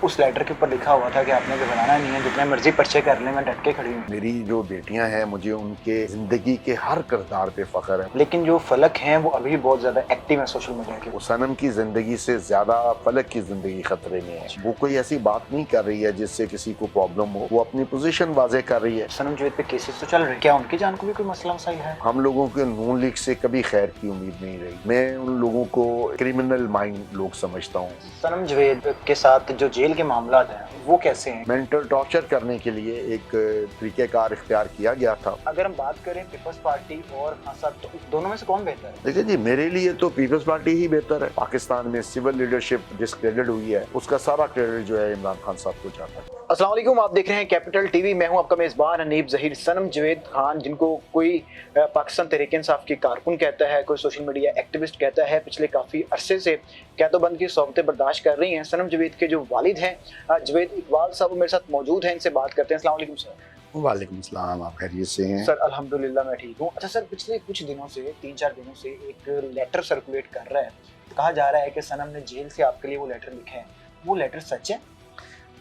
उस लेटर के ऊपर लिखा हुआ था कि आपने घबराना नहीं है, जितने मर्जी पर्चे कर लें, मैं डट के खड़ी हूँ। मेरी जो बेटियां हैं मुझे उनके जिंदगी के हर किरदार पे फख्र है। लेकिन जो फलक हैं वो अभी बहुत ज्यादा एक्टिव है सोशल मीडिया के। वो सनम की जिंदगी से ज्यादा फलक की जिंदगी खतरे में है। वो कोई ऐसी बात नहीं कर रही है जिससे किसी को प्रॉब्लम हो, वो अपनी पोजीशन वाजे कर रही है। सनम जवेद पे केसेस तो चल रहे हैं, क्या उनकी जान को भी कोई मसला मसाइल है? हम लोगों के नून लीग से कभी खैर की उम्मीद नहीं रही। मैं उन लोगों को क्रिमिनल माइंड लोग समझता हूँ। सनम जवेद के साथ जो जेल के मामला हैं वो कैसे हैं? मेंटल टॉर्चर करने के लिए एक तरीकेकार इख्तियार किया गया था। अगर हम बात करें पीपल्स पार्टी और खान साहब, तो दोनों में से कौन बेहतर है? देखिए जी, मेरे लिए तो पीपल्स पार्टी ही बेहतर है। पाकिस्तान में सिविल लीडरशिप डिस्क्रेडिट हुई है, उसका सारा क्रेडिट जो है इमरान खान साहब को जाता है। अस्सलाम वालेकुम, आप देख रहे हैं कैपिटल टीवी। मैं हूं आपका मेजबान हनीफ जहीर। सनम जवेद खान, जिनको कोई पाकिस्तान तहरीक इंसाफ की कारकुन कहता है, कोई सोशल मीडिया एक्टिविस्ट कहता है, पिछले काफ़ी अरसे से कैदोबंद की सोबतें बर्दाश्त कर रही हैं। सनम जवेद के जो वालिद हैं जवेद इकबाल साहब, वो मेरे साथ मौजूद हैं, इनसे बात करते हैं। अस्सलाम वालेकुम सर। वालेकुम सलाम, आप खैरियत से हैं? सर अल्हम्दुलिल्लाह मैं ठीक हूँ। अच्छा सर, पिछले कुछ दिनों से 3-4 दिनों से एक लेटर सर्कुलेट कर रहा है, कहा जा रहा है कि सनम ने जेल से आपके लिए वो लेटर लिखे हैं। वो लेटर सच है?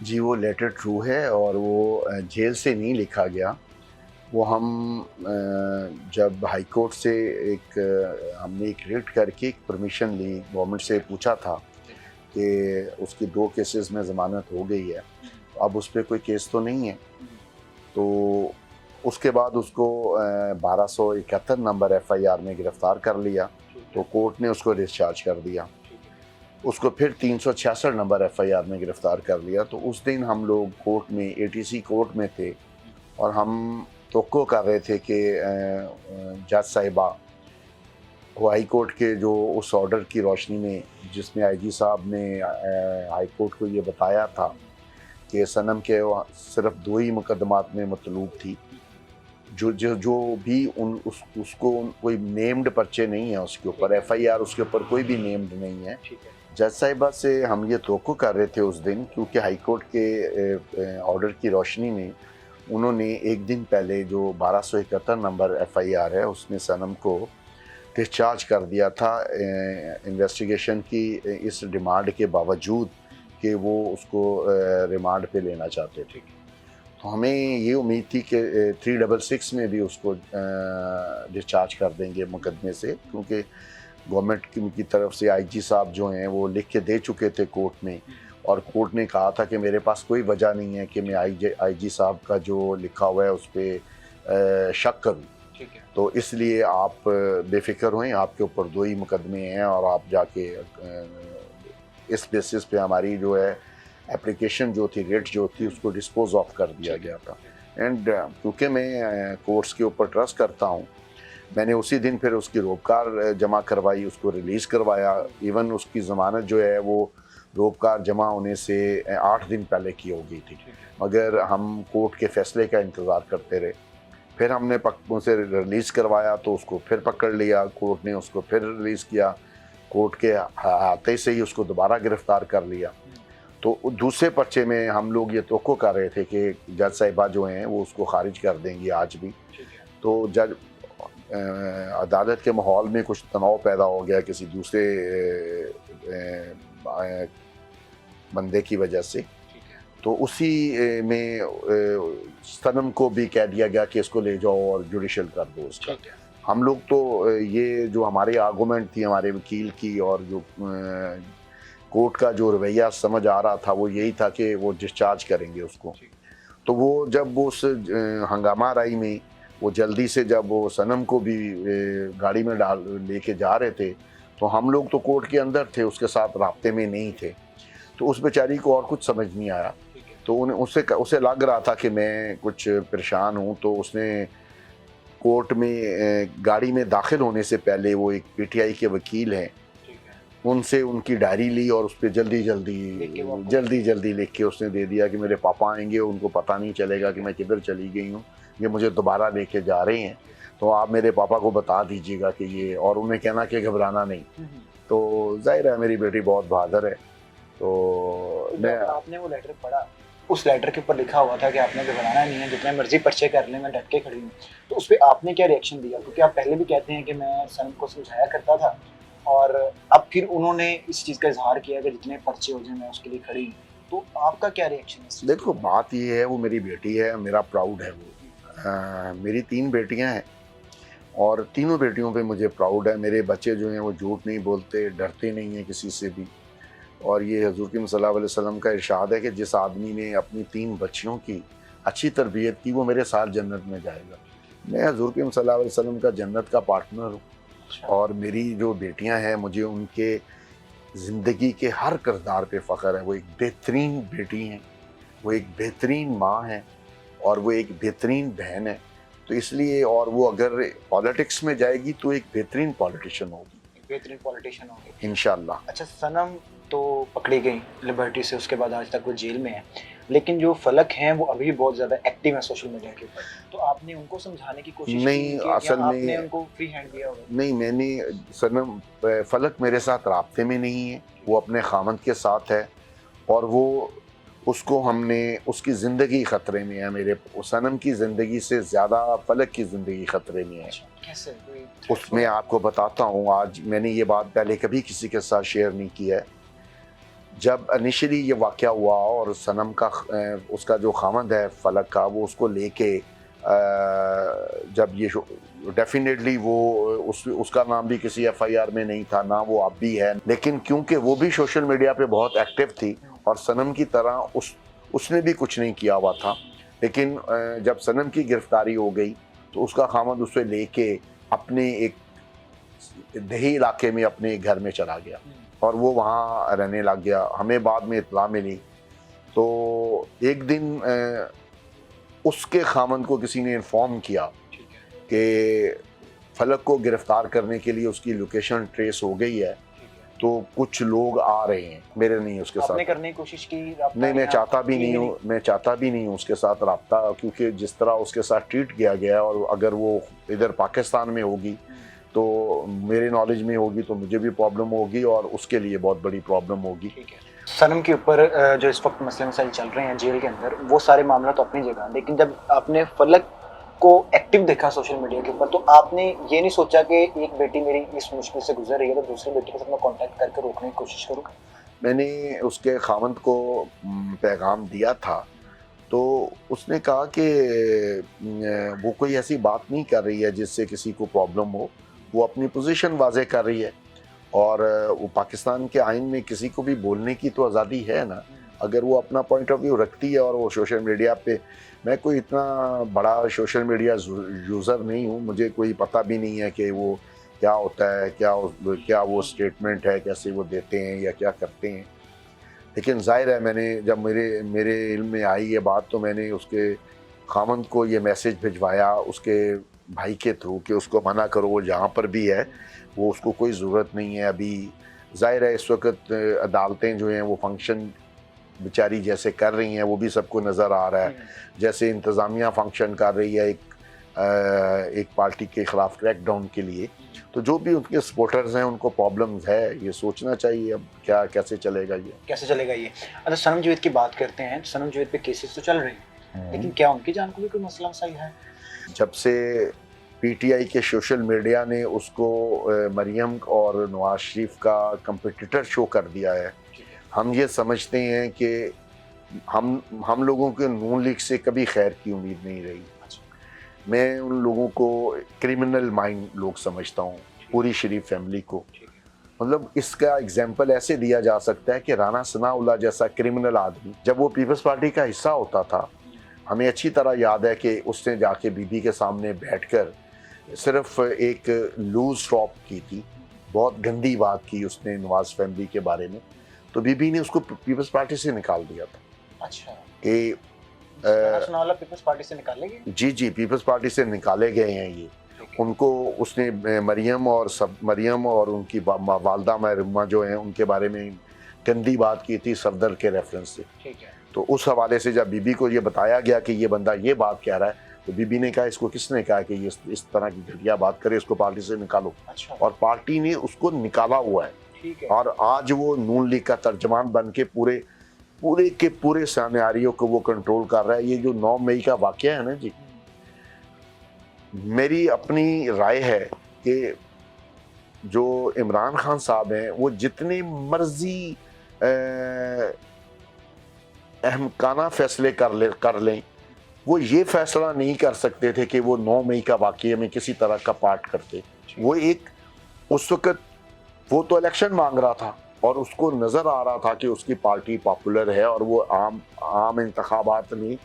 जी, वो लेटर ट्रू है और वो जेल से नहीं लिखा गया। वो हम जब हाई कोर्ट से हमने एक रिट करके एक परमिशन ली, गवर्नमेंट से पूछा था कि उसकी 2 केसेस में ज़मानत हो गई है, अब उस पर कोई केस तो नहीं है। तो उसके बाद उसको 1271 नंबर FIR में गिरफ़्तार कर लिया, तो कोर्ट ने उसको डिस्चार्ज कर दिया। उसको फिर 366 नंबर FIR में गिरफ़्तार कर लिया। तो उस दिन हम लोग कोर्ट में ATC कोर्ट में थे और हम तवक्को कर रहे थे कि जज साहिबा वो हाई कोर्ट के जो उस ऑर्डर की रोशनी में, जिसमें IG साहब ने हाई कोर्ट को ये बताया था कि सनम के सिर्फ 2 ही मुकदमात में मतलूब थी, जो भी उसको कोई नेम्ड पर्चे नहीं है उसके ऊपर, FIR उसके ऊपर कोई भी नेम्ड नहीं है। जज साहिबा से हम ये तवक्को कर रहे थे उस दिन, क्योंकि हाई कोर्ट के ऑर्डर की रोशनी में उन्होंने एक दिन पहले जो 1271 नंबर FIR है उसमें सनम को डिस्चार्ज कर दिया था इन्वेस्टिगेशन की इस डिमांड के बावजूद कि वो उसको रिमांड पे लेना चाहते थे। तो हमें ये उम्मीद थी कि 366 में भी उसको डिस्चार्ज कर देंगे मुकदमे से, क्योंकि गवर्नमेंट की तरफ से IG साहब जो हैं वो लिख के दे चुके थे कोर्ट में, और कोर्ट ने कहा था कि मेरे पास कोई वजह नहीं है कि मैं IG साहब का जो लिखा हुआ है उस पर शक करूँ। तो इसलिए आप बेफिक्र हों, आपके ऊपर 2 ही मुकदमे हैं और आप जाके इस बेसिस पे हमारी जो है एप्लीकेशन जो थी, रेट जो थी, उसको डिस्पोज ऑफ कर दिया गया था। एंड क्योंकि मैं कोर्ट्स के ऊपर ट्रस्ट करता हूँ, मैंने उसी दिन फिर उसकी रोबकार जमा करवाई, उसको रिलीज़ करवाया। इवन उसकी ज़मानत जो है वो रोबकार जमा होने से 8 दिन पहले की हो गई थी, मगर हम कोर्ट के फ़ैसले का इंतज़ार करते रहे। फिर हमने उसे रिलीज़ करवाया तो उसको फिर पकड़ लिया, कोर्ट ने उसको फिर रिलीज़ किया, कोर्ट के हाथे से ही उसको दोबारा गिरफ़्तार कर लिया। तो दूसरे पर्चे में हम लोग ये तवक्को कर रहे थे कि जज साहिबा जो हैं वो उसको खारिज कर देंगी आज भी। तो जज अदालत के माहौल में कुछ तनाव पैदा हो गया किसी दूसरे बंदे की वजह से, तो उसी में सनम को भी कह दिया गया कि इसको ले जाओ और जुडिशल कर दो उसका। हम लोग तो ये जो हमारी आर्गूमेंट थी हमारे वकील की और जो कोर्ट का जो रवैया समझ आ रहा था वो यही था कि वो डिस्चार्ज करेंगे उसको। तो वो जब वो उस हंगामा राई में वो जल्दी से जब वो सनम को भी गाड़ी में डाल लेके जा रहे थे, तो हम लोग तो कोर्ट के अंदर थे, उसके साथ राब्ते में नहीं थे। तो उस बेचारी को और कुछ समझ नहीं आया, तो उसे लग रहा था कि मैं कुछ परेशान हूँ। तो उसने कोर्ट में गाड़ी में दाखिल होने से पहले वो एक PTI के वकील हैं, उनसे उनकी डायरी ली और उस पर जल्दी जल्दी लिख के उसने दे दिया कि मेरे पापा आएंगे, उनको पता नहीं चलेगा कि मैं किधर चली गई हूँ, ये मुझे दोबारा लेके जा रहे हैं, तो आप मेरे पापा को बता दीजिएगा कि ये, और उन्हें कहना कि घबराना नहीं। तो जाहिर है मेरी बेटी बहुत बहादुर है। तो मैं आपने वो लेटर पढ़ा, उस लेटर के ऊपर लिखा हुआ था कि आपने घबराना नहीं है, जितने मर्जी पर्चे कर लें, मैं डट के खड़ी हूँ। तो उस पर आपने क्या रिएक्शन दिया? क्योंकि आप पहले भी कहते हैं कि मैं सनम को समझाया करता था, और अब फिर उन्होंने इस चीज़ का इजहार किया कि जितने पर्चे हो जाए मैं उसके लिए खड़ी हूँ। तो आपका क्या रिएक्शन है? देखो बात ये है, वो मेरी बेटी है, मेरा प्राउड है वो। मेरी 3 बेटियां हैं और तीनों बेटियों पे मुझे प्राउड है। मेरे बच्चे जो हैं वो झूठ नहीं बोलते, डरते नहीं हैं किसी से भी। और ये हज़ूर की सल्लल्लाहु अलैहि वसल्लम का इरशाद है कि जिस आदमी ने अपनी 3 बच्चियों की अच्छी तरबियत की वो मेरे साथ जन्नत में जाएगा। मैं हज़ूर की सल्लल्लाहु अलैहि वसल्लम का जन्नत का पार्टनर हूँ। अच्छा। और मेरी जो बेटियां हैं मुझे उनके ज़िंदगी के हर किरदार पे फ़ख्र है। वो एक बेहतरीन बेटी हैं, वो एक बेहतरीन माँ हैं और वो एक बेहतरीन बहन है। तो इसलिए और वो अगर पॉलिटिक्स में जाएगी तो एक बेहतरीन पॉलिटिशियन होगी बेहतरीन पॉलिटिशियन होंगे इंशाल्लाह। अच्छा सनम तो पकड़ी गई लिबर्टी से, उसके बाद आज तक वो जेल में है, लेकिन जो फलक हैं वो अभी भी बहुत ज़्यादा एक्टिव है सोशल मीडिया के ऊपर। तो आपने उनको समझाने की कोशिश नहीं, की कि असल या आपने में उनको फ्री हैंड दिया होगा? नहीं, मैंने सनम फलक मेरे साथ राब्ते में नहीं है, वो अपने खामद के साथ है और वो उसको हमने उसकी ज़िंदगी ख़तरे में है। मेरे सनम की ज़िंदगी से ज़्यादा फलक की ज़िंदगी ख़तरे में है। अच्छा, कैसे? कोई उसमें आपको बताता हूँ, आज मैंने ये बात पहले कभी किसी के साथ शेयर नहीं की है। जब इनिशियली ये वाक़या हुआ और सनम का उसका जो खामद है फलक का, वो उसको लेके जब ये डेफिनेटली वो उसका नाम भी किसी एफआईआर में नहीं था, ना वो अब भी है, लेकिन क्योंकि वो भी सोशल मीडिया पे बहुत एक्टिव थी और सनम की तरह उसने भी कुछ नहीं किया हुआ था। लेकिन जब सनम की गिरफ्तारी हो गई तो उसका खामद उसे लेके अपने एक देही इलाके में अपने घर में चला गया और वो वहाँ रहने लग गया। हमें बाद में इत्तला मिली तो एक दिन उसके खामन को किसी ने इन्फॉर्म किया कि फलक को गिरफ्तार करने के लिए उसकी लोकेशन ट्रेस हो गई है, तो कुछ लोग आ रहे हैं। मेरे नहीं उसके साथ आपने करने की कोशिश की? नहीं, मैं चाहता भी नहीं हूँ, मैं चाहता भी नहीं हूँ उसके साथ रब्ता, क्योंकि जिस तरह उसके साथ ट्रीट किया गया है और अगर वो इधर पाकिस्तान में होगी तो मेरे नॉलेज में होगी तो मुझे भी प्रॉब्लम होगी और उसके लिए बहुत बड़ी प्रॉब्लम होगी। ठीक है। सनम के ऊपर जो इस वक्त मसले मसाइल चल रहे हैं जेल के अंदर, वो सारे मामला तो अपनी जगह, लेकिन जब आपने फलक को एक्टिव देखा सोशल मीडिया के ऊपर तो आपने ये नहीं सोचा कि एक बेटी मेरी इस मुश्किल से गुजर रही है तो दूसरी बेटी के साथ मैं कांटेक्ट करके रोकने की कोशिश करूँ? मैंने उसके खामंद को पैगाम दिया था तो उसने कहा कि वो कोई ऐसी बात नहीं कर रही है जिससे किसी को प्रॉब्लम हो, वो अपनी पोजीशन वाज़े कर रही है और वो पाकिस्तान के आइन में किसी को भी बोलने की तो आज़ादी है ना। अगर वो अपना पॉइंट ऑफ व्यू रखती है और वो सोशल मीडिया पे, मैं कोई इतना बड़ा सोशल मीडिया यूज़र नहीं हूँ, मुझे कोई पता भी नहीं है कि वो क्या होता है, क्या वो स्टेटमेंट है, कैसे वो देते हैं या क्या करते हैं। लेकिन ज़ाहिर है मैंने जब मेरे इल्म में आई ये बात तो मैंने उसके खामंद को ये मैसेज भिजवाया उसके भाई के थ्रू कि उसको मना करो, वो जहाँ पर भी है वो उसको कोई ज़रूरत नहीं है अभी। ज़ाहिर है इस वक्त अदालतें जो हैं वो फंक्शन बेचारी जैसे कर रही हैं वो भी सबको नज़र आ रहा है, जैसे इंतज़ामिया फंक्शन कर रही है एक पार्टी के ख़िलाफ़ क्रैकडाउन के लिए। तो जो भी उनके सपोर्टर्स हैं उनको प्रॉब्लम्स है, ये सोचना चाहिए अब क्या कैसे चलेगा ये। अच्छा, सनम जावेद की बात करते हैं, सनम जावेद पे केसेस तो चल रहे हैं, लेकिन क्या उनकी जान को भी कोई मसला मसाइल है? जब से पीटीआई के सोशल मीडिया ने उसको मरियम और नवाज शरीफ का कंपटीटर शो कर दिया है, हम ये समझते हैं कि हम लोगों के नून लीग से कभी खैर की उम्मीद नहीं रही। मैं उन लोगों को क्रिमिनल माइंड लोग समझता हूँ, पूरी शरीफ फैमिली को। मतलब इसका एग्जाम्पल ऐसे दिया जा सकता है कि राना सनाउल्लाह जैसा क्रिमिनल आदमी जब वो पीपल्स पार्टी का हिस्सा होता था, हमें अच्छी तरह याद है कि उसने जाके बीबी के सामने बैठकर सिर्फ एक लूज टॉक की थी, बहुत गंदी बात की उसने नवाज फैमिली के बारे में, तो बीबी ने उसको पीपल्स पार्टी से निकाल दिया था। अच्छा, कि पीपल्स पार्टी से निकाले गए? जी पीपल्स पार्टी से निकाले गए हैं ये। उनको उसने मरियम और उनकी वालदा मरियमा जो हैं उनके बारे में गंदी बात की थी सफदर के रेफरेंस से। ठीक है। तो उस हवाले से जब बीबी को ये बताया गया कि ये बंदा ये बात कह रहा है तो बीबी ने कहा इसको किसने कहा कि ये इस तरह की घटिया बात करे, इसको पार्टी से निकालो। अच्छा। और पार्टी ने उसको निकाला हुआ है। ठीक है। और आज वो नून लीग का तर्जमान बन के पूरे सिनेरियो को वो कंट्रोल कर रहा है। ये जो 9 मई का वाकया है ना जी, मेरी अपनी राय है कि जो इमरान खान साहब हैं वो जितने मर्जी अहमकाना फैसले कर लें, वो ये फैसला नहीं कर सकते थे कि वो 9 मई का वाक़ये में किसी तरह का पार्ट करते। वो एक उस वक़्त वो तो इलेक्शन मांग रहा था और उसको नज़र आ रहा था कि उसकी पार्टी पॉपुलर है और वो आम इंतखाबात में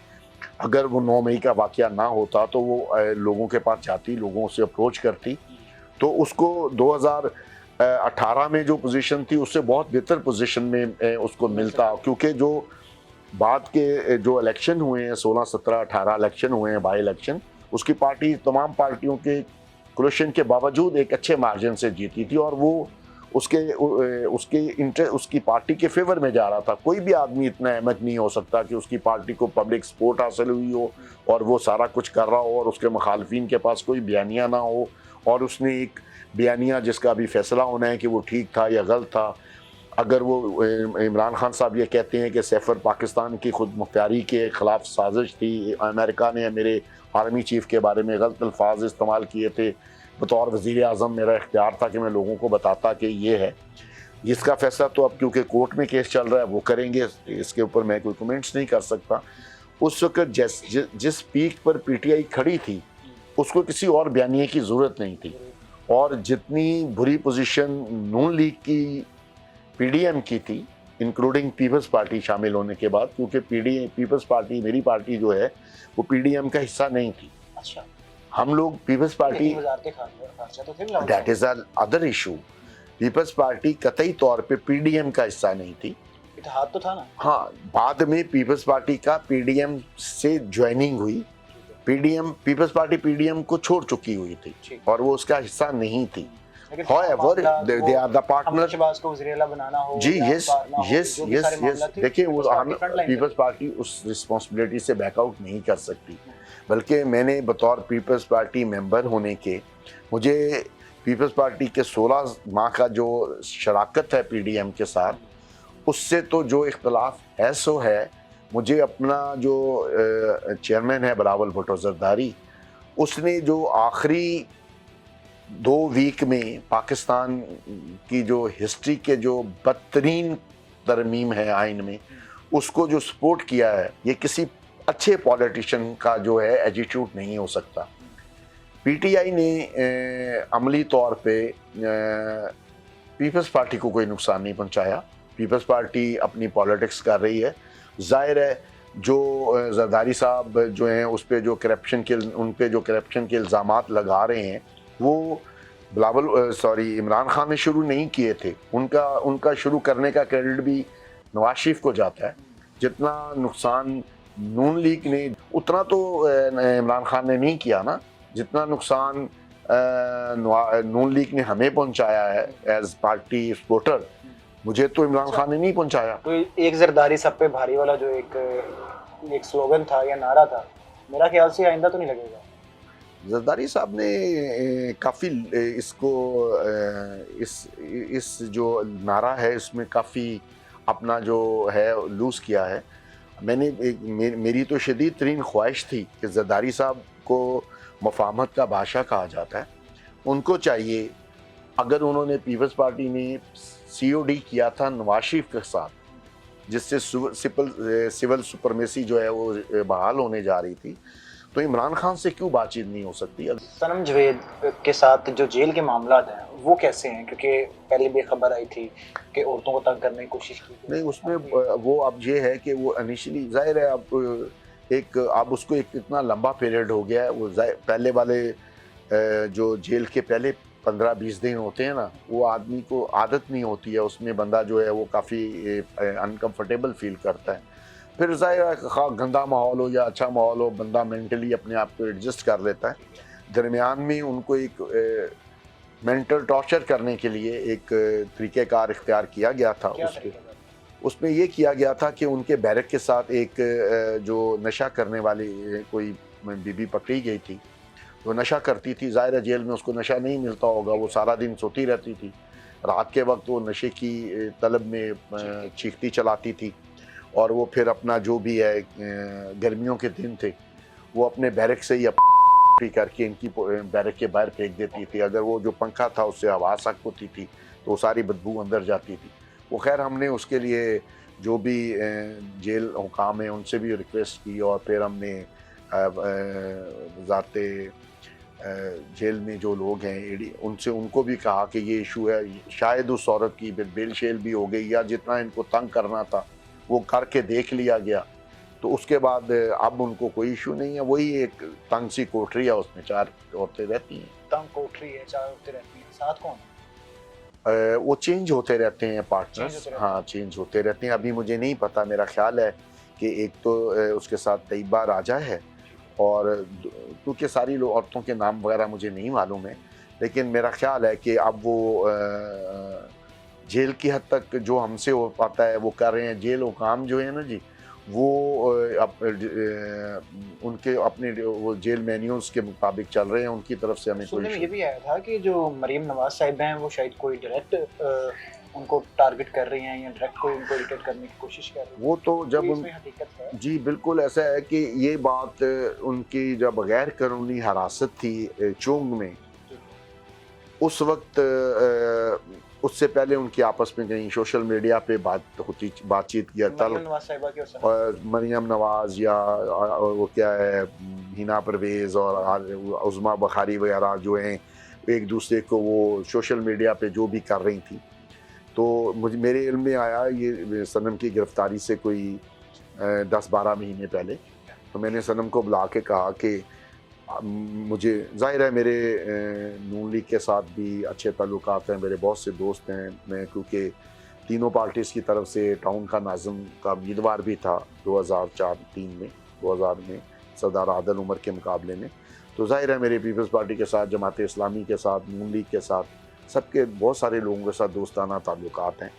अगर वो 9 मई का वाक़या ना होता तो वो लोगों के पास जाती, लोगों से अप्रोच करती, तो उसको 2018 में जो पोजीशन थी उससे बहुत बेहतर पोजीशन में उसको मिलता, क्योंकि जो बाद के जो इलेक्शन हुए हैं 16, 17, 18 इलेक्शन हुए हैं, बाई इलेक्शन, उसकी पार्टी तमाम पार्टियों के कोलिशन के बावजूद एक अच्छे मार्जिन से जीती थी और वो उसकी पार्टी के फेवर में जा रहा था। कोई भी आदमी इतना अहमक नहीं हो सकता कि उसकी पार्टी को पब्लिक सपोर्ट हासिल हुई हो और वो सारा कुछ कर रहा हो और उसके मुखालफिन के पास कोई बयानिया ना हो और उसने एक बयानिया जिसका अभी फैसला होना है कि वो ठीक था या गलत था। अगर वो इमरान खान साहब ये कहते हैं कि सैफर पाकिस्तान की खुद मुख्तारी के ख़िलाफ़ साजिश थी, अमेरिका ने मेरे आर्मी चीफ़ के बारे में गलत अल्फाज इस्तेमाल किए थे, बतौर वज़ीर आज़म मेरा इख्तियार था कि मैं लोगों को बताता कि ये है, इसका फैसला तो अब क्योंकि कोर्ट में केस चल रहा है वो करेंगे, इसके ऊपर मैं कोई कमेंट्स नहीं कर सकता। उस वक़्त जिस पीक पर पीटीआई खड़ी थी उसको किसी और बयानिए की ज़रूरत नहीं थी और जितनी बुरी पोजीशन नून लीग की पीडीएम की थी, इंक्लूडिंग पीपल्स पार्टी शामिल होने के बाद, क्योंकि पीपल्स पार्टी मेरी पार्टी जो है वो पीडीएम का हिस्सा नहीं थी। अच्छा, हम लोग people's party, that is other issue, people's party कतई तौर पे पीडीएम का हिस्सा नहीं थी। इत्तेहाद तो था ना। हाँ, बाद में पीपल्स पार्टी का पीडीएम से ज्वाइनिंग हुई, पीपल्स पार्टी पीडीएम को छोड़ चुकी हुई थी और वो उसका हिस्सा नहीं थी। However, they are the partner. Ji, yes, देखिए वो हम पीपल्स पार्टी उस रिस्पॉन्सिबिलिटी से बैकआउट नहीं कर सकती, बल्कि मैंने बतौर पीपल्स पार्टी मेंबर होने के, मुझे पीपल्स पार्टी के 16 माह का जो शराकत है पीडीएम के साथ, उससे तो जो इख्तलाफ है सो है। मुझे अपना जो चेयरमैन है बिलावल भुट्टो जरदारी, उसने जो आखिरी 2 वीक में पाकिस्तान की जो हिस्ट्री के जो बदतरीन तरमीम है आइन में, उसको जो सपोर्ट किया है, ये किसी अच्छे पॉलिटिशियन का जो है एटीट्यूड नहीं हो सकता। पीटीआई ने अमली तौर पे पीपल्स पार्टी को कोई नुकसान नहीं पहुंचाया। पीपल्स पार्टी अपनी पॉलिटिक्स कर रही है। जाहिर है जो जरदारी साहब जो हैं उन पे जो करप्शन के इल्ज़ामात लगा रहे हैं, वो इमरान खान ने शुरू नहीं किए थे। उनका शुरू करने का क्रेडिट भी नवाज शरीफ को जाता है। जितना नुकसान नून लीग ने, उतना तो इमरान खान ने नहीं किया ना, जितना नुकसान नून लीग ने हमें पहुंचाया है एज पार्टी सपोर्टर, मुझे तो इमरान खान ने नहीं पहुंचाया। तो एक जरदारी सब पे भारी वाला जो एक स्लोगन था या नारा था, मेरा ख्याल से आइंदा तो नहीं लगेगा। जरदारी साहब ने काफ़ी इसको इस जो नारा है इसमें काफ़ी अपना जो है लूज़ किया है। मेरी तो शदीद तरीन ख्वाहिश थी कि जरदारी साहब को मफाहमत का बादशाह कहा जाता है। उनको चाहिए, अगर उन्होंने पीपल्स पार्टी ने सीओडी किया था नवाज शरीफ के साथ, जिससे सिविल सुपरमेसी जो है वो बहाल होने जा रही थी, तो इमरान खान से क्यों बातचीत नहीं हो सकती? सनम जवेद के साथ जो जेल के मामला हैं वो कैसे हैं? क्योंकि पहले भी खबर आई थी कि औरतों को तंग करने की कोशिश की नहीं, उसमें वो अब ये है कि वो इनिशियली जाहिर है अब उसको एक इतना लंबा पीरियड हो गया है। वो पहले वाले जो जेल के पहले 15-20 दिन होते हैं ना, वो आदमी को आदत नहीं होती है, उसमें बंदा जो है वो काफ़ी अनकम्फर्टेबल फील करता है। फिर ज़ाहिर गंदा माहौल हो या अच्छा माहौल हो, बंदा मेंटली अपने आप को एडजस्ट कर लेता है। दरमियान में उनको एक मेंटल टॉर्चर करने के लिए एक तरीक़ेकार इख्तियार किया गया था। उसमें ये किया गया था कि उनके बैरक के साथ एक जो नशा करने वाली कोई बीबी पकड़ी गई थी, वो नशा करती थी। ज़ाहिर जेल में उसको नशा नहीं मिलता होगा, वो सारा दिन सोती रहती थी। रात के वक्त वो नशे की तलब में चीखती चलाती थी और वो फिर अपना जो भी है, गर्मियों के दिन थे, वो अपने बैरक से ही करके इनकी बैरक के बाहर फेंक देती थी। अगर वो जो पंखा था उससे हवा सक होती थी तो वो सारी बदबू अंदर जाती थी। वो खैर हमने उसके लिए जो भी जेल हुकाम है उनसे भी रिक्वेस्ट की, और फिर हमने वजारत जेल में जो लोग हैं एडी उनसे उनको भी कहा कि ये इशू है, शायद उस औरत की बेल शेल भी हो गई, या जितना इनको तंग करना था वो करके देख लिया गया। तो उसके बाद अब उनको कोई इशू नहीं है। वही एक तंग सी कोठरी है, उसमें 4 औरतें रहती हैं। तंग कोठरी है, 4 औरतें रहती हैं, साथ कौन है? वो चेंज होते रहते हैं चेंज पार्टनर्स, होते रहते हाँ चेंज होते रहते हैं। अभी मुझे नहीं पता, मेरा ख्याल है कि एक तो उसके साथ तैयबा राजा है, और क्योंकि सारी औरतों के नाम वगैरह मुझे नहीं मालूम है, लेकिन मेरा ख्याल है कि अब वो जेल की हद तक जो हमसे हो पाता है वो कर रहे हैं। जेल हुकाम जो है ना जी, वो उनके अपने वो जेल मैन्यूल्स के मुताबिक चल रहे हैं, उनकी तरफ से हमें कोई सुनने में ये issue भी आया था कि जो मरियम नवाज साहिब हैं वो शायद कोई डायरेक्ट उनको टारगेट कर रही हैं या डायरेक्ट कोई उनको इरिटेट करने की कोशिश कर रही हैं। वो तो जब कोई उन इसमें हकीकत है? जी बिल्कुल ऐसा है कि ये बात उनकी जब गैर कानूनी हिरासत थी चोंग में, जी। उस वक्त उससे पहले उनकी आपस में कहीं सोशल मीडिया पे बातचीत किया मरियम नवाज साहिबा की और और मरियम नवाज या वो क्या है हिना परवेज़ और उज़मा बुखारी वगैरह जो हैं, एक दूसरे को वो सोशल मीडिया पे जो भी कर रही थी। तो मुझे मेरे इल्म में आया ये सनम की गिरफ्तारी से कोई 10-12 महीने पहले। तो मैंने सनम को बुला के कहा कि मुझे ज़ाहिर है मेरे नून लीग के साथ भी अच्छे ताल्लुकात हैं, मेरे बहुत से दोस्त हैं। मैं क्योंकि तीनों पार्टीज़ की तरफ से टाउन का नाज़िम का उम्मीदवार भी था 2004-3 में, 2000 में सरदार आदल उमर के मुकाबले में। तो ज़ाहिर है मेरे पीपल्स पार्टी के साथ, जमात इस्लामी के साथ, नून लीग के साथ, सबके बहुत सारे लोगों के साथ दोस्ताना ताल्लुकात हैं।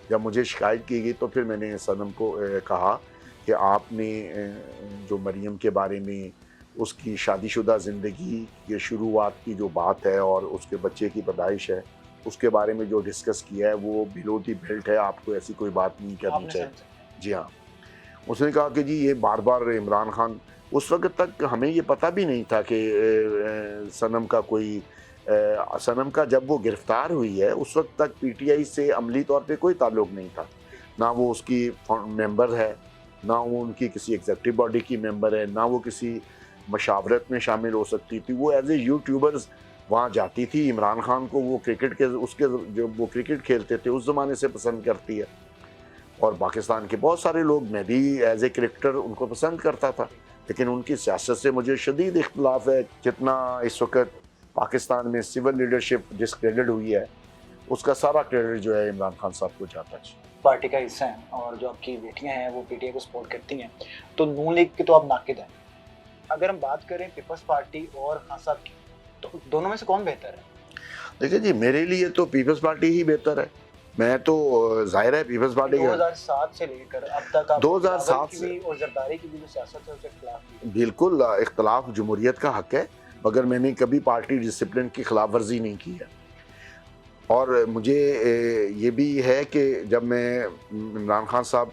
जब मुझे शिकायत की गई तो फिर मैंने सनम को कहा कि आपने जो मरियम के बारे में उसकी शादीशुदा ज़िंदगी की शुरुआत की जो बात है और उसके बच्चे की पैदाइश है, उसके बारे में जो डिस्कस किया है वो बिलो दी बेल्ट है, आपको ऐसी कोई बात नहीं करनी आपने चाहिए। समझा? जी हाँ। उसने कहा कि जी ये बार-बार इमरान खान, उस वक़्त तक हमें ये पता भी नहीं था कि सनम का कोई सनम का जब वो गिरफ़्तार हुई है उस वक़्त तक पीटीआई से अमली तौर पे कोई ताल्लुक़ नहीं था। ना वो उसकी मेंबर है, ना वो उनकी किसी एग्ज़ेक्टिव बॉडी की मेंबर है, ना वो किसी मशावरत में शामिल हो सकती थी। वो एज़ ए यूट्यूबर्स वहाँ जाती थी। इमरान खान को वो क्रिकेट के उसके जो वो क्रिकेट खेलते थे उस ज़माने से पसंद करती है, और पाकिस्तान के बहुत सारे लोग, मैं भी एज़ ए क्रिकेटर उनको पसंद करता था, लेकिन उनकी सियासत से मुझे शदीद इख्तिलाफ़ है। जितना इस वक्त पाकिस्तान में सिविल लीडरशिप डिस्क्रेडिट हुई है, उसका सारा क्रेडिट जो है इमरान खान साहब को जाता है। पार्टी का हिस्सा हैं और जो आपकी बेटियां हैं वो पीटीआई को सपोर्ट करती हैं, तो नून लीग के तो आप नाकिद हैं। अगर हम बात करें पीपल्स पार्टी और खान साहब की, तो दोनों में से कौन बेहतर है? देखिए जी, मेरे लिए तो पीपल्स पार्टी ही बेहतर है। मैं तो ज़ाहिर है पीपल्स पार्टी का 2007 से लेकर अब तक आप 2007 की भी और जरदारी की भी जो सियासत है उसके खिलाफ भी। बिल्कुल इख्तलाफ जमहूरियत का हक है, मगर मैंने कभी पार्टी डिसिप्लिन की खिलाफ वर्जी नहीं की है। और मुझे ये भी है कि जब मैं इमरान खान साहब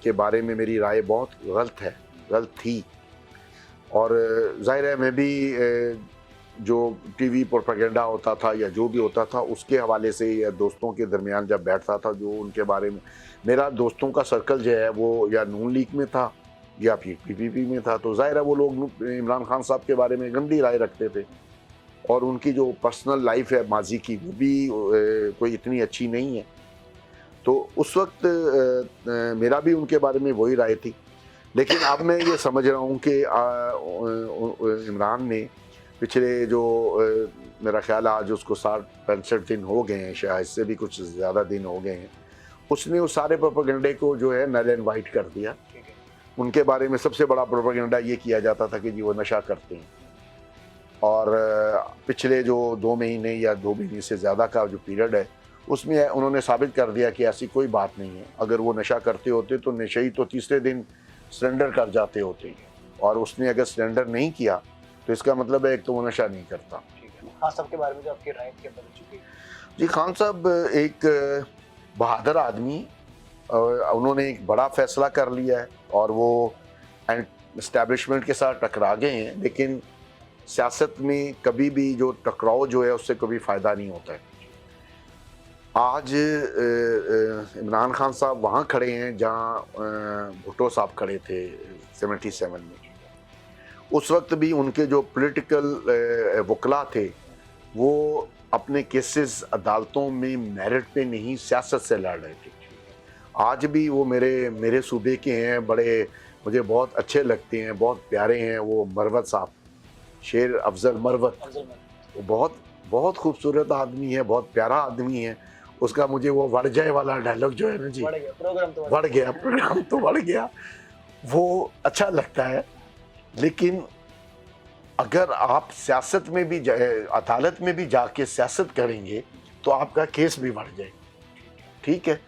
के बारे में मेरी राय बहुत गलत थी, और ज़ाहिर है मैं भी जो टीवी प्रोपेगेंडा होता था या जो भी होता था उसके हवाले से या दोस्तों के दरमियान जब बैठता था, जो उनके बारे में मेरा दोस्तों का सर्कल जो है वो या नून लीग में था या फिर पीपीपी में था, तो ज़ाहिर है वो लोग इमरान खान साहब के बारे में गंदी राय रखते थे, और उनकी जो पर्सनल लाइफ है माजी की वो भी कोई इतनी अच्छी नहीं है। तो उस वक्त मेरा भी उनके बारे में वही राय थी। लेकिन अब मैं ये समझ रहा हूँ कि इमरान ने पिछले जो मेरा ख्याल है आज उसको 60-65 दिन हो गए हैं, शायद इससे भी कुछ ज़्यादा दिन हो गए हैं, उसने उस सारे प्रोपेगेंडे को जो है नल एंड वाइट कर दिया। उनके बारे में सबसे बड़ा प्रोपेगेंडा ये किया जाता था कि जी वो नशा करते हैं, और पिछले जो 2 महीने या 2 महीने से ज़्यादा का जो पीरियड है उसमें उन्होंने साबित कर दिया कि ऐसी कोई बात नहीं है। अगर वो नशा करते होते तो नशे तो तीसरे दिन सरेंडर कर जाते होते, और उसने अगर सरेंडर नहीं किया तो इसका मतलब है एक तो वो नशा नहीं करता। खान साहब के बारे में जो आपकी राय क्या बदल चुकी है? जी, खान साहब एक बहादुर आदमी, उन्होंने एक बड़ा फैसला कर लिया है और वो एस्टैब्लिशमेंट के साथ टकरा गए हैं, लेकिन सियासत में कभी भी जो टकराव जो है उससे कभी फ़ायदा नहीं होता है। आज इमरान खान साहब वहाँ खड़े हैं जहाँ भुट्टो साहब खड़े थे 77 में। उस वक्त भी उनके जो पॉलिटिकल वकला थे वो अपने केसेस अदालतों में मेरिट पे नहीं सियासत से लड़ रहे थे। आज भी वो मेरे मेरे सूबे के हैं, बड़े मुझे बहुत अच्छे लगते हैं, बहुत प्यारे हैं। वो मरवत साहब, शेर अफजल मरवत, वो बहुत बहुत खूबसूरत आदमी है, बहुत प्यारा आदमी है। उसका मुझे वो बढ़ जाए वाला डायलॉग जो है ना जी, प्रोग्राम तो बढ़ गया, वो अच्छा लगता है। लेकिन अगर आप सियासत में भी अदालत में भी जाके सियासत करेंगे तो आपका केस भी बढ़ जाएगा। ठीक है,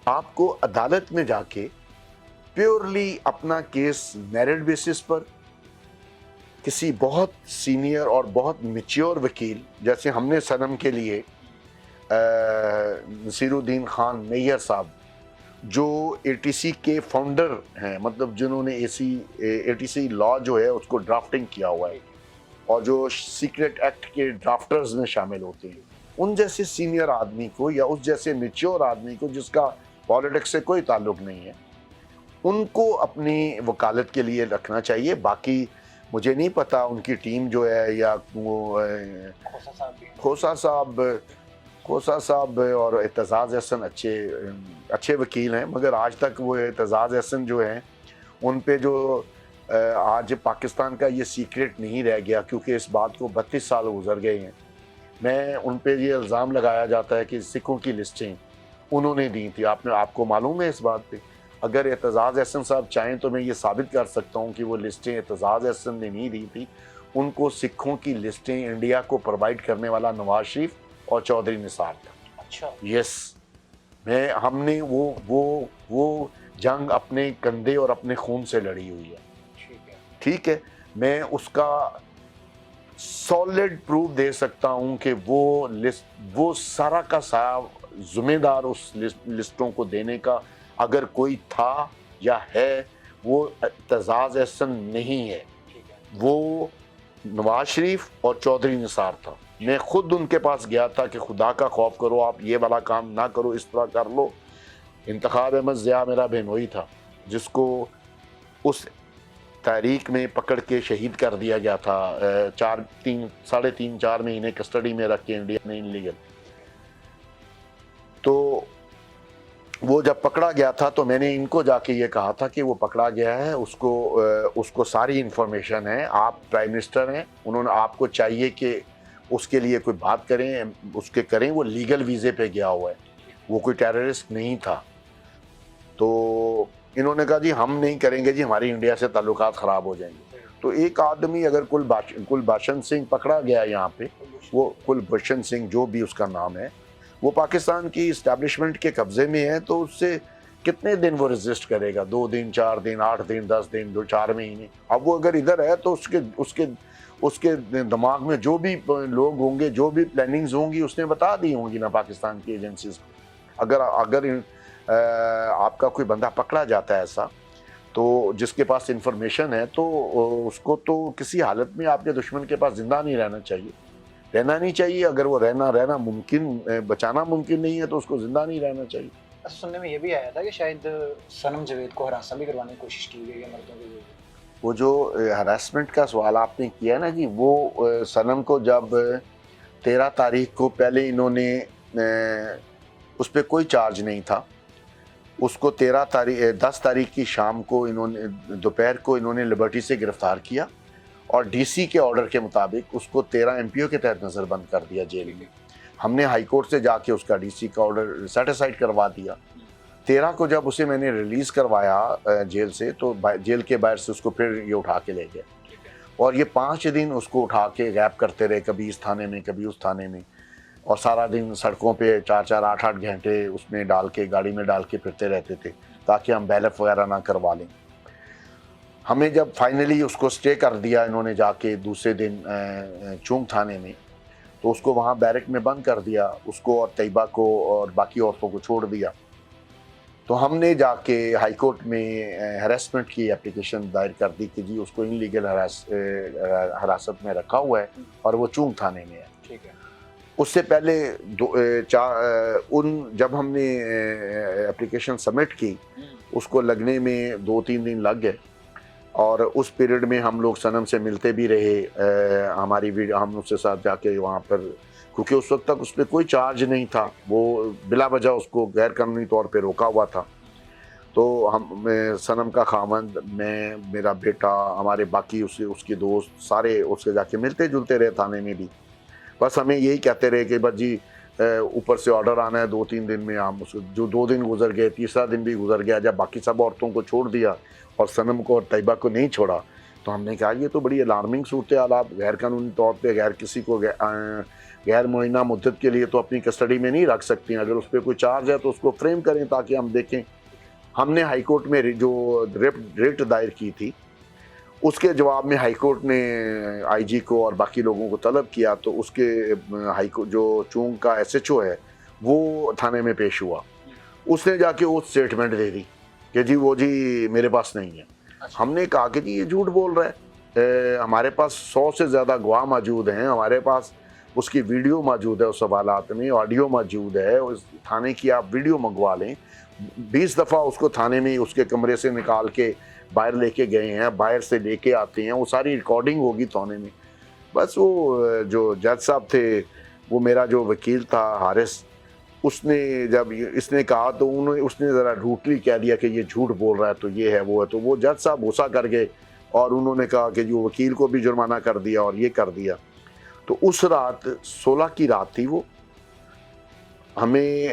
आपको अदालत में जाके प्योरली अपना केस मेरिट बेसिस पर किसी बहुत सीनियर और बहुत मैच्योर वकील, जैसे हमने सनम के लिए नसीरुद्दीन खान मैयर साहब जो एटीसी के फाउंडर हैं, मतलब जिन्होंने एटीसी लॉ जो है उसको ड्राफ्टिंग किया हुआ है और जो सीक्रेट एक्ट के ड्राफ्टर्स में शामिल होते हैं, उन जैसे सीनियर आदमी को या उस जैसे मैच्योर आदमी को जिसका पॉलिटिक्स से कोई ताल्लुक नहीं है, उनको अपनी वकालत के लिए रखना चाहिए। बाकी मुझे नहीं पता उनकी टीम जो है या वो खोसा साहब और एतजाज़ हसन अच्छे वकील हैं, मगर आज तक वो एतजाज़ हसन जो हैं उन पे जो आज पाकिस्तान का ये सीक्रेट नहीं रह गया, क्योंकि इस बात को 32 साल गुजर गए हैं। मैं उन पे ये इल्ज़ाम लगाया जाता है कि सिखों की लिस्टें उन्होंने दी थी। आपको मालूम है इस बात पे? अगर एतजाज़ हसन साहब चाहें तो मैं ये साबित कर सकता हूँ कि वो लिस्टें एतजाज़ हसन ने नहीं दी थी। उनको सिखों की लिस्टें इंडिया को प्रोवाइड करने वाला नवाज शरीफ और चौधरी निसार था। अच्छा, यस, हमने वो जंग अपने कंधे और अपने खून से लड़ी हुई है। ठीक है, मैं उसका सॉलिड प्रूफ दे सकता हूं कि वो सारा का सारा जिम्मेदार उस लिस्टों को देने का अगर कोई था या है, वो एतजाज़ हसन नहीं है, वो नवाज शरीफ और चौधरी निसार था। मैं खुद उनके पास गया था कि खुदा का खौफ करो, आप ये वाला काम ना करो, इस तरह कर लो। इंतखाब अहमद ज़िया मेरा बहनोई था जिसको उस तारीख में पकड़ के शहीद कर दिया गया था, 3.5-4 महीने कस्टडी में रख के इंडिया में इनलीगल। तो वो जब पकड़ा गया था तो मैंने इनको जाके ये कहा था कि वो पकड़ा गया है, उसको सारी इन्फॉर्मेशन है, आप प्राइम मिनिस्टर हैं, उन्होंने आपको चाहिए कि उसके लिए कोई बात करें, उसके करें, वो लीगल वीज़े पे गया हुआ है, वो कोई टेररिस्ट नहीं था। तो इन्होंने कहा जी हम नहीं करेंगे जी, हमारी इंडिया से ताल्लुकात ख़राब हो जाएंगे। तो एक आदमी अगर कुलभूषण सिंह पकड़ा गया यहाँ पे, वो कुलभूषण सिंह जो भी उसका नाम है, वो पाकिस्तान की इस्टेब्लिशमेंट के कब्ज़े में है, तो उससे कितने दिन वो रेजिस्ट करेगा? 2 दिन, 4 दिन, 8 दिन, 10 दिन, 2-4 महीने। अब वो अगर इधर है तो उसके दिमाग में जो भी लोग होंगे, जो भी प्लानिंग्स होंगी, उसने बता दी होंगी ना पाकिस्तान की एजेंसीज को। अगर आपका कोई बंदा पकड़ा जाता है ऐसा, तो जिसके पास इंफॉर्मेशन है, तो उसको तो किसी हालत में आपके दुश्मन के पास जिंदा नहीं रहना चाहिए। अगर वो रहना मुमकिन, बचाना मुमकिन नहीं है तो उसको जिंदा नहीं रहना चाहिए। सुनने में ये भी आया था कि शायद सनम जावेद को हरासा भी करवाने की कोशिश की गई है मर्दों के। वो जो हरासमेंट का सवाल आपने किया ना जी, वो सनम को जब 13 तारीख को पहले इन्होंने, उस पर कोई चार्ज नहीं था, उसको 10 तारीख की शाम को इन्होंने, दोपहर को इन्होंने लिबर्टी से गिरफ्तार किया और डीसी के ऑर्डर के मुताबिक उसको 13 एमपीओ के तहत नज़रबंद कर दिया जेल में। हमने हाई कोर्ट से जाके उसका डीसी का ऑर्डर सेटिस्फाइड करवा दिया। 13 को जब उसे मैंने रिलीज़ करवाया जेल से, तो जेल के बाहर से उसको फिर ये उठा के ले गए और ये 5 दिन उसको उठा के गैप करते रहे, कभी इस थाने में, कभी उस थाने में, और सारा दिन सड़कों पे 4-4, 8-8 घंटे उसमें डाल के, गाड़ी में डाल के फिरते रहते थे ताकि हम बैलफ वगैरह ना करवा लें। हमें जब फाइनली उसको स्टे कर दिया इन्होंने जाके दूसरे दिन चूंग थाने में, तो उसको वहाँ बैरक में बंद कर दिया, उसको और तैयबा को और बाकी औरतों को छोड़ दिया। तो हमने जाके हाई कोर्ट में हरासमेंट की एप्लीकेशन दायर कर दी कि जी उसको इनलीगल हरासत में रखा हुआ है और वो चूंग थाने में है। ठीक है। उससे पहले जब हमने एप्लीकेशन सबमिट की उसको लगने में 2-3 दिन लग गए और उस पीरियड में हम लोग सनम से मिलते भी रहे। हमारी वीडियो हम उसके साथ जाके वहाँ पर, क्योंकि उस वक्त तक उस पर कोई चार्ज नहीं था, वो बिला वजह उसको गैर कानूनी तौर पे रोका हुआ था। तो सनम का खामंद, मैं, मेरा बेटा, हमारे बाकी उसके दोस्त सारे उसके जाके मिलते जुलते रहे थाने में भी। बस हमें यही कहते रहे कि बस जी ऊपर से ऑर्डर आना है 2-3 दिन में। हम उसको, जो 2 दिन गुजर गए, तीसरा दिन भी गुजर गया, जब बाकी सब औरतों को छोड़ दिया और सनम को और तैयबा को नहीं छोड़ा, तो हमने कहा ये तो बड़ी अलार्मिंग सूरत हाल। आप गैर कानूनी तौर पे गैर किसी को गैर मुआयना मुद्दत के लिए तो अपनी कस्टडी में नहीं रख सकती हैं। अगर उस पर कोई चार्ज है तो उसको फ्रेम करें ताकि हम देखें। हमने हाई कोर्ट में जो रिट दायर की थी, उसके जवाब में हाई कोर्ट ने आईजी को और बाकी लोगों को तलब किया, तो उसके हाई कोर्ट जो चूंग का एसएचओ है वो थाने में पेश हुआ। उसने जाके वो स्टेटमेंट दे दी कि जी वो जी मेरे पास नहीं है। हमने कहा कि जी ये झूठ बोल रहा है, हमारे पास 100 से ज़्यादा गवाह मौजूद हैं, हमारे पास उसकी वीडियो मौजूद है, उस सवालात में ऑडियो मौजूद है, उस थाने की आप वीडियो मंगवा लें। 20 दफ़ा उसको थाने में उसके कमरे से निकाल के बाहर लेके गए हैं, बाहर से लेके आते हैं, वो सारी रिकॉर्डिंग होगी थाने में। बस वो जो जज साहब थे, वो मेरा जो वकील था हारिस, उसने जब इसने कहा तो उसने ज़रा रूटली कह दिया कि ये झूठ बोल रहा है, तो ये है वो है। तो वो जज साहब गुस्सा कर गए और उन्होंने कहा कि जो वकील को भी जुर्माना कर दिया और ये कर दिया। तो उस रात 16 की रात थी वो, हमें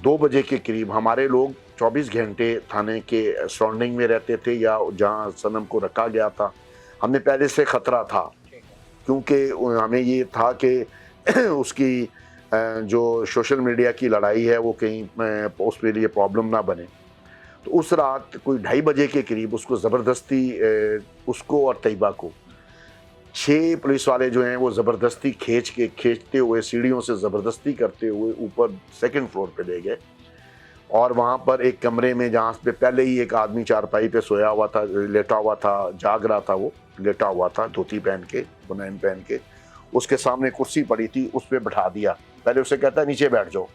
2 बजे के करीब, हमारे लोग 24 घंटे थाने के सराउंडिंग में रहते थे या जहाँ सनम को रखा गया था। हमें पहले से ख़तरा था, क्योंकि हमें ये था कि उसकी जो सोशल मीडिया की लड़ाई है वो कहीं उसके लिए प्रॉब्लम ना बने। तो उस रात कोई 2:30 बजे के करीब उसको ज़बरदस्ती, उसको और तैयबा को 6 पुलिस वाले जो हैं वो ज़बरदस्ती खींचते हुए, सीढ़ियों से ज़बरदस्ती करते हुए ऊपर 2nd फ्लोर पे ले गए। और वहाँ पर एक कमरे में, जहाँ पे पहले ही एक आदमी चारपाई पे सोया हुआ था, लेटा हुआ था, जाग रहा था, वो लेटा हुआ था धोती पहन के, बनैन पहन के, उसके सामने कुर्सी पड़ी थी, उस पर बैठा दिया। पहले उसे कहता है नीचे बैठ जाओ,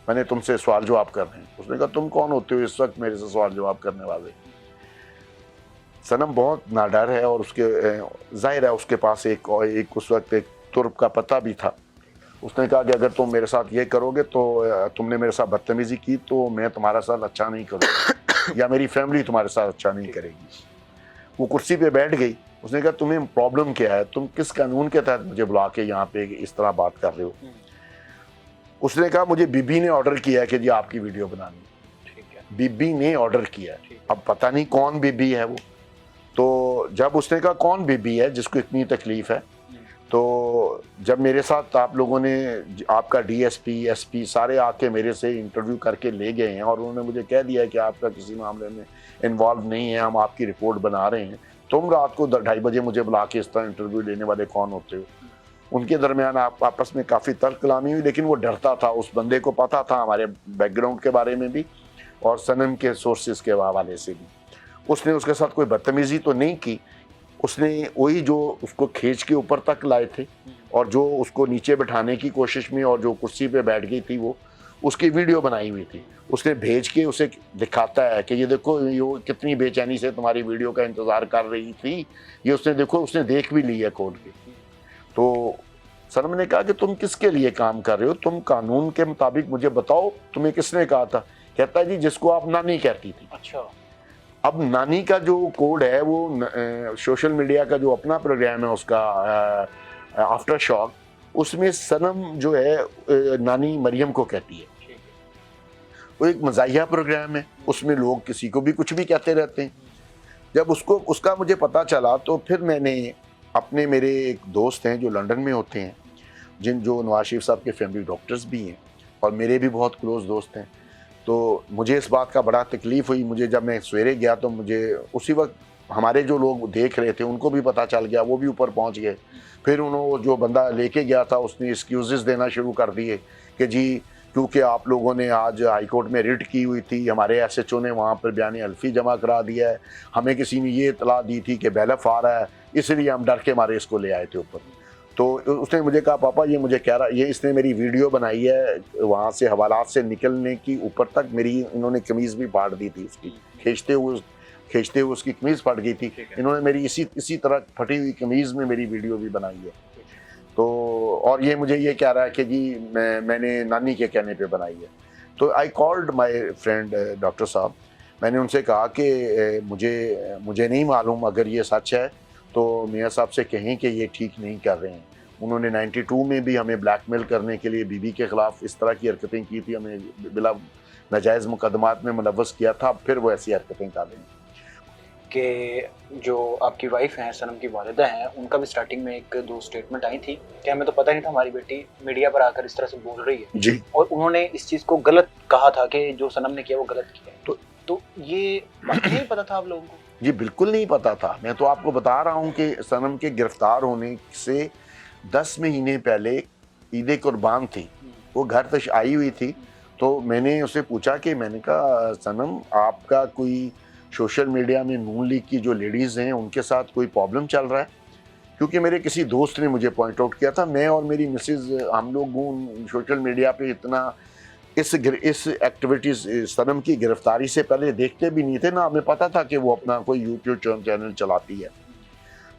मैंने तुमसे सवाल जवाब करने हैं। उसने कहा तुम कौन होते हो इस वक्त मेरे से सवाल जवाब करने वाले। सनम बहुत नाडर है और उसके जाहिर है उसके पास एक उस वक्त एक तुर्क का पता भी था। उसने कहा कि अगर तुम मेरे साथ ये करोगे तो तुमने मेरे साथ बदतमीज़ी की तो मैं तुम्हारे साथ अच्छा नहीं करूँगा या मेरी फैमिली तुम्हारे साथ अच्छा नहीं करेगी। वो कुर्सी पे बैठ गई। उसने कहा तुम्हें प्रॉब्लम क्या है, तुम किस कानून के तहत मुझे बुला के यहाँ पे इस तरह बात कर रहे हो। उसने कहा मुझे बीबी ने ऑर्डर किया है कि जी आपकी वीडियो बनानी। ठीक है, बीबी ने ऑर्डर किया है। अब पता नहीं कौन बीबी है वो। तो जब उसने कहा कौन बीबी है जिसको इतनी तकलीफ है, तो जब मेरे साथ आप लोगों ने, आपका डीएसपी एसपी सारे आके मेरे से इंटरव्यू करके ले गए हैं और उन्होंने मुझे कह दिया है कि आपका किसी मामले में इन्वॉल्व नहीं है, हम आपकी रिपोर्ट बना रहे हैं, तुम रात को 2:30 बजे मुझे बुला के इस तरह इंटरव्यू लेने वाले कौन होते हो। उनके दरमियान आपस में काफ़ी तर्क कलामी हुई, लेकिन वो डरता था। उस बंदे को पता था हमारे बैकग्राउंड के बारे में भी और सनम के सोर्सेज के हवाले से भी। उसने उसके साथ कोई बदतमीज़ी तो नहीं की। उसने वही जो उसको खींच के ऊपर तक लाए थे और जो उसको नीचे बैठाने की कोशिश में और जो कुर्सी पे बैठ गई थी वो, उसकी वीडियो बनाई हुई थी। उसने भेज के उसे दिखाता है कि ये देखो ये कितनी बेचैनी से तुम्हारी वीडियो का इंतज़ार कर रही थी, ये उसने देखो, उसने देख भी ली है खोल के। तो सनम ने कहा कि तुम किसके लिए काम कर रहे हो, तुम कानून के मुताबिक मुझे बताओ, तुम्हें किसने कहा था। कहता है जी जिसको आप नानी कहती थी। अच्छा। अब नानी का जो कोड है वो सोशल मीडिया का जो अपना प्रोग्राम है उसका आफ्टर शॉक, उसमें सनम जो है नानी मरियम को कहती है। वो एक मज़ाहिया प्रोग्राम है, उसमें लोग किसी को भी कुछ भी कहते रहते हैं। जब उसका मुझे पता चला तो फिर मैंने अपने, मेरे एक दोस्त हैं जो लंदन में होते हैं, जो नवाज शरीफ साहब के फैमिली डॉक्टर्स भी हैं और मेरे भी बहुत क्लोज़ दोस्त हैं, तो मुझे इस बात का बड़ा तकलीफ़ हुई। मुझे जब मैं सवेरे गया तो मुझे उसी वक्त हमारे जो लोग देख रहे थे उनको भी पता चल गया, वो भी ऊपर पहुंच गए। फिर उन्होंने जो बंदा लेके गया था उसने एक्सक्यूज़ देना शुरू कर दिए कि जी क्योंकि आप लोगों ने आज हाई कोर्ट में रिट की हुई थी, हमारे एसएचओ ने वहाँ पर बयान हल्फी जमा करा दिया है, हमें किसी ने ये इतला दी थी कि बैलफ आ रहा है, इसलिए हम डर के मारे इसको ले आए थे ऊपर। तो उसने मुझे कहा पापा ये मुझे कह रहा, ये इसने मेरी वीडियो बनाई है वहाँ से हवालात से निकलने की, ऊपर तक मेरी इन्होंने कमीज़ भी फाड़ दी थी उसकी, खींचते हुए उसकी कमीज़ फट गई थी। इन्होंने मेरी इसी तरह फटी हुई कमीज़ में मेरी वीडियो भी बनाई है। तो और ये मुझे ये कह रहा है कि जी मैंने नानी के कहने पे बनाई है। तो I called my friend doctor साहब, मैंने उनसे कहा कि मुझे नहीं मालूम, अगर ये सच है तो मियाँ साहब से कहें कि ये ठीक नहीं कर रहे हैं। उन्होंने 92 में भी हमें ब्लैकमेल करने के लिए बीबी के ख़िलाफ़ इस तरह की हरकतें की थी, हमें बिला नाजायज़ मुकदमात में मुलव्वस किया था, फिर वो ऐसी हरकतें कर रहे हैं। कि जो आपकी वाइफ हैं, सनम की वालिदा हैं, उनका भी स्टार्टिंग में 1-2 स्टेटमेंट आई थी कि हमें तो पता नहीं था हमारी बेटी मीडिया पर आकर इस तरह से बोल रही है जी, और उन्होंने इस चीज़ को गलत कहा था कि जो सनम ने किया वो गलत किया है। तो ये बात नहीं पता था आप लोगों को? जी बिल्कुल नहीं पता था। मैं तो आपको बता रहा हूँ कि सनम के गिरफ़्तार होने से 10 महीने पहले ईद कुर्बान थी, वो घर तक आई हुई थी। तो मैंने उससे पूछा कि मैंने कहा सनम आपका कोई सोशल मीडिया में नून लीग की जो लेडीज़ हैं उनके साथ कोई प्रॉब्लम चल रहा है? क्योंकि मेरे किसी दोस्त ने मुझे पॉइंट आउट किया था, मैं और मेरी मिसेज़ हम लोग सोशल मीडिया पे इतना इस एक्टिविटीज़ सनम की गिरफ्तारी से पहले देखते भी नहीं थे ना, हमें पता था कि वो अपना कोई यूट्यूब चैनल चलाती है।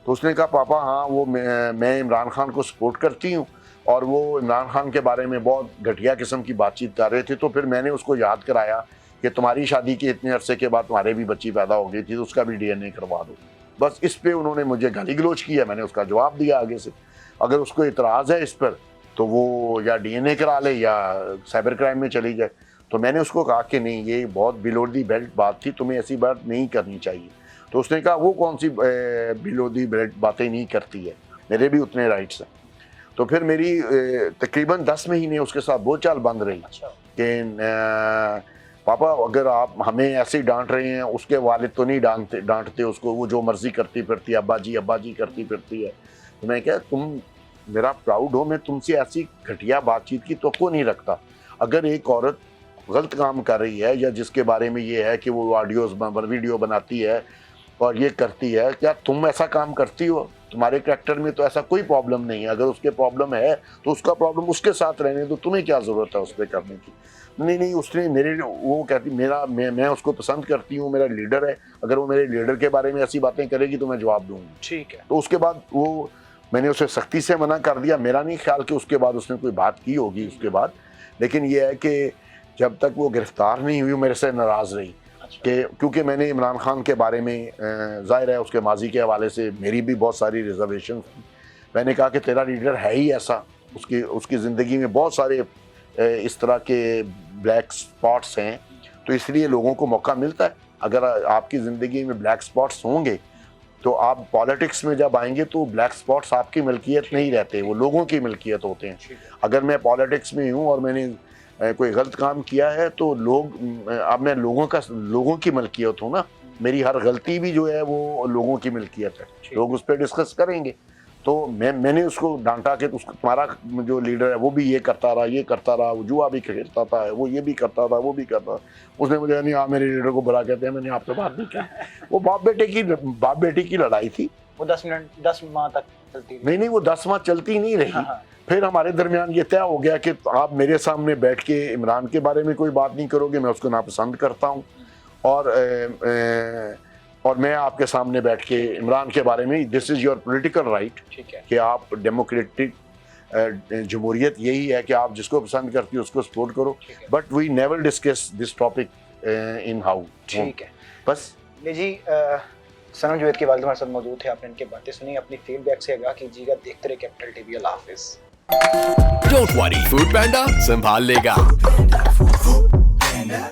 तो उसने कहा पापा हाँ वो मैं इमरान खान को सपोर्ट करती हूँ, और वो इमरान खान के बारे में बहुत घटिया किस्म की बातचीत कर रहे थे। तो फिर मैंने उसको याद कराया कि तुम्हारी शादी के इतने अरसे के बाद तुम्हारे भी बच्ची पैदा हो गई थी, तो उसका भी DNA करवा दो। बस इस पे उन्होंने मुझे गाली गलौज किया, मैंने उसका जवाब दिया आगे से। अगर उसको इतराज़ है इस पर तो वो या DNA करा ले या साइबर क्राइम में चली जाए। तो मैंने उसको कहा कि नहीं ये बहुत बिलो दी बेल्ट बात थी, तुम्हें ऐसी बात नहीं करनी चाहिए। तो उसने कहा वो कौन सी बिलो दी बेल्ट बातें नहीं करती है, मेरे भी उतने राइट्स हैं। तो फिर मेरी तकरीबन 10 महीने उसके साथ बोलचाल बंद रही कि पापा अगर आप हमें ऐसे ही डांट रहे हैं, उसके वालिद तो नहीं डांटते उसको, वो जो मर्जी करती फिरती है, अब्बा जी करती फिरती है। तो मैं क्या तुम मेरा प्राउड हो, मैं तुमसे ऐसी घटिया बातचीत की तो नहीं रखता। अगर एक औरत गलत काम कर रही है या जिसके बारे में ये है कि वो वीडियो बनाती है और ये करती है, क्या तुम ऐसा काम करती हो? तुम्हारे करैक्टर में तो ऐसा कोई प्रॉब्लम नहीं है। अगर उसके प्रॉब्लम है तो उसका प्रॉब्लम उसके साथ रहने दो, तुम्हें क्या ज़रूरत है उस पर करने की? नहीं उसने वो कहती मैं उसको पसंद करती हूँ, मेरा लीडर है, अगर वो मेरे लीडर के बारे में ऐसी बातें करेगी तो मैं जवाब दूँगी। ठीक है। तो उसके बाद वो मैंने उसे सख्ती से मना कर दिया। मेरा नहीं ख्याल कि उसके बाद उसने कोई बात की होगी उसके बाद, लेकिन ये है कि जब तक वो गिरफ़्तार नहीं हुई मेरे से नाराज़ रही। कि क्योंकि मैंने इमरान खान के बारे में ज़ाहिर है उसके माजी के हवाले से मेरी भी बहुत सारी रिजर्वेशन थी। मैंने कहा कि तेरा लीडर है ही ऐसा, उसकी ज़िंदगी में बहुत सारे इस तरह के ब्लैक स्पॉट्स हैं, तो इसलिए लोगों को मौका मिलता है। अगर आपकी ज़िंदगी में ब्लैक स्पॉट्स होंगे तो आप पॉलिटिक्स में जब आएंगे तो ब्लैक स्पॉट्स आपकी मिल्कियत नहीं रहते, वो लोगों की मिल्कियत होते हैं। अगर मैं पॉलिटिक्स में हूँ और मैंने कोई गलत काम किया है तो अब मैं लोगों की मिल्कियत हूँ ना, मेरी हर गलती भी जो है वो लोगों की मिल्कियत है, लोग उस पर डिस्कस करेंगे। तो मैंने उसको डांटा कि तुम्हारा जो लीडर है वो भी ये करता रहा, वो जुआ भी खेलता था, वो ये भी करता था, वो भी करता था। उसने मुझे नहीं आप मेरे लीडर को बुरा कहते हैं, मैंने आपसे बात नहीं की। वो बाप बेटे की लड़ाई थी, वो 10 माह तक चलती रही। नहीं वो 10 माह चलती नहीं रही। फिर हमारे दरमियान ये तय हो गया कि आप मेरे सामने बैठ के इमरान के बारे में कोई बात नहीं करोगे, मैं उसको नापसंद करता हूँ, और मैं आपके सामने बैठ के इमरान के बारे में, this is your political right, कि आप डेमोक्रेटिक जमहूरियत यही है कि आप जिसको पसंद करती हो उसको सपोर्ट करो, but we never discuss this topic in house. ठीक है, बस ले जी सनम जवेद के वालिद हमारे साथ मौजूद थे, आपने इनके बातें सुनी, अपनी फीडबैक से आगाह कीजिएगा। देखते रहे कैपिटल टीवी। अल्लाह हाफिज़। Don't worry, Food Panda संभाल लेगा।